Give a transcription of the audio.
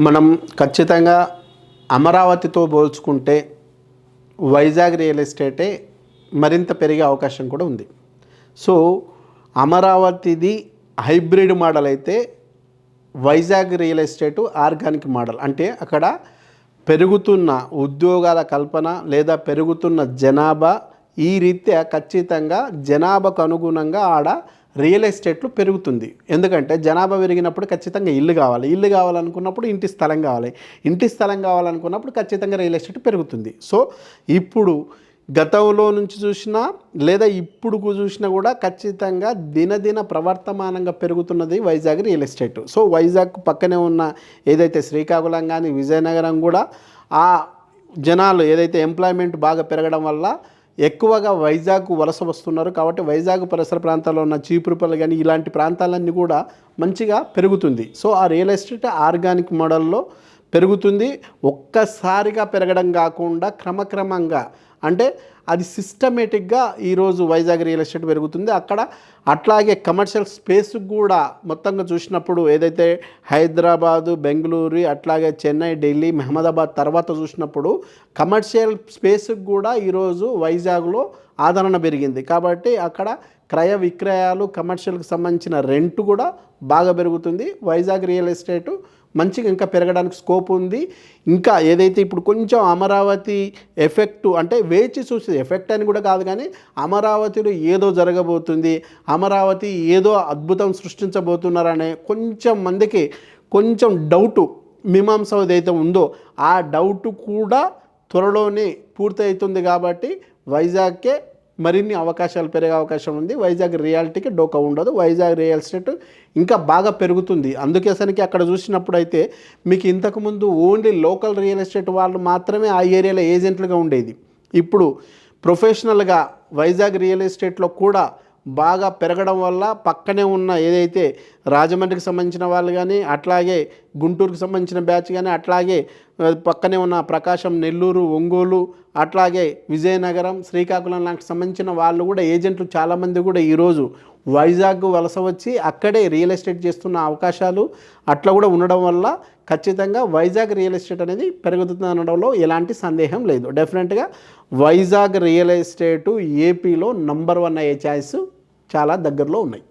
మనం ఖచ్చితంగా అమరావతితో పోల్చుకుంటే వైజాగ్ రియల్ ఎస్టేటే మరింత పెరిగే అవకాశం కూడా ఉంది. సో అమరావతిది హైబ్రిడ్ మోడల్ అయితే Vizag real estate organic model. అంటే అక్కడ పెరుగుతున్న ఉద్యోగాల కల్పన లేదా పెరుగుతున్న జనాభా ఈ రీత్యా ఖచ్చితంగా జనాభాకు అనుగుణంగా ఆడ రియల్ ఎస్టేట్లు పెరుగుతుంది. ఎందుకంటే జనాభా పెరిగినప్పుడు ఖచ్చితంగా ఇల్లు కావాలనుకున్నప్పుడు ఇంటి స్థలం కావాలనుకున్నప్పుడు ఖచ్చితంగా రియల్ ఎస్టేట్ పెరుగుతుంది. సో ఇప్పుడు గతంలో నుంచి చూసినా లేదా ఇప్పుడు చూసినా కూడా ఖచ్చితంగా దినదిన ప్రవర్తమానంగా పెరుగుతున్నది Vizag real estate. So Vizag పక్కనే ఉన్న ఏదైతే శ్రీకాకుళం కానీ విజయనగరం కూడా ఆ జనాలు ఏదైతే ఎంప్లాయ్మెంట్ బాగా పెరగడం వల్ల ఎక్కువగా వైజాగ్ వలస వస్తున్నారు. కాబట్టి వైజాగ్ పరిసర ప్రాంతాల్లో ఉన్న చీపురుపల్లి కానీ ఇలాంటి ప్రాంతాలన్నీ కూడా మంచిగా పెరుగుతుంది. సో ఆ రియల్ ఎస్టేట్ ఆర్గానిక్ మోడల్లో పెరుగుతుంది. ఒక్కసారిగా పెరగడం కాకుండా క్రమక్రమంగా, అంటే అది సిస్టమేటిక్గా ఈరోజు వైజాగ్ రియల్ ఎస్టేట్ పెరుగుతుంది. అక్కడ అట్లాగే కమర్షియల్ స్పేస్ కూడా మొత్తంగా చూసినప్పుడు ఏదైతే హైదరాబాదు, బెంగళూరు, అట్లాగే చెన్నై, ఢిల్లీ, మహమ్మదాబాద్ తర్వాత చూసినప్పుడు కమర్షియల్ స్పేస్కి కూడా ఈరోజు వైజాగ్లో ఆదరణ పెరిగింది. కాబట్టి అక్కడ క్రయ విక్రయాలు, కమర్షియల్కి సంబంధించిన రెంట్ కూడా బాగా పెరుగుతుంది. వైజాగ్ రియల్ ఎస్టేటు మంచిగా ఇంకా పెరగడానికి స్కోప్ ఉంది. ఇంకా ఏదైతే ఇప్పుడు కొంచెం అమరావతి ఎఫెక్ట్, అంటే వేచి చూసి ఎఫెక్ట్ అని కూడా కాదు, కానీ అమరావతిలో ఏదో జరగబోతుంది, అమరావతి ఏదో అద్భుతం సృష్టించబోతున్నారనే కొంచెం మందికి కొంచెం డౌటు, మీమాంస ఏదైతే ఉందో ఆ డౌట్ కూడా త్వరలోనే పూర్తవుతుంది. కాబట్టి వైజాగ్కే మరిన్ని అవకాశాలు పెరిగే అవకాశం ఉంది. వైజాగ్ రియాలిటీకి డోకా ఉండదు. వైజాగ్ రియల్ ఎస్టేట్ ఇంకా బాగా పెరుగుతుంది. అందుకేసరికి అక్కడ చూసినప్పుడు అయితే మీకు ఇంతకుముందు ఓన్లీ లోకల్ రియల్ ఎస్టేట్ వాళ్ళు మాత్రమే ఆ ఏరియాలో ఏజెంట్లుగా ఉండేది. ఇప్పుడు ప్రొఫెషనల్గా వైజాగ్ రియల్ ఎస్టేట్లో కూడా బాగా పెరగడం వల్ల పక్కనే ఉన్న ఏదైతే రాజమండ్రికి సంబంధించిన వాళ్ళు కానీ, అట్లాగే గుంటూరుకి సంబంధించిన బ్యాచ్ కానీ, అట్లాగే పక్కనే ఉన్న ప్రకాశం, నెల్లూరు, ఒంగోలు, అట్లాగే విజయనగరం, శ్రీకాకుళం లాంటి సంబంధించిన వాళ్ళు కూడా ఏజెంట్లు చాలామంది కూడా ఈరోజు వైజాగ్ వలస వచ్చి అక్కడే రియల్ ఎస్టేట్ చేస్తున్న అవకాశాలు అట్లా కూడా ఉండడం వల్ల ఖచ్చితంగా వైజాగ్ రియల్ ఎస్టేట్ అనేది పెరుగుతుంది అనడంలో ఎలాంటి సందేహం లేదు. డెఫినెట్గా వైజాగ్ రియల్ ఎస్టేటు ఏపీలో నంబర్ 1 అయ్యే ఛాయిస్ చాలా దగ్గరలో ఉన్నాయి.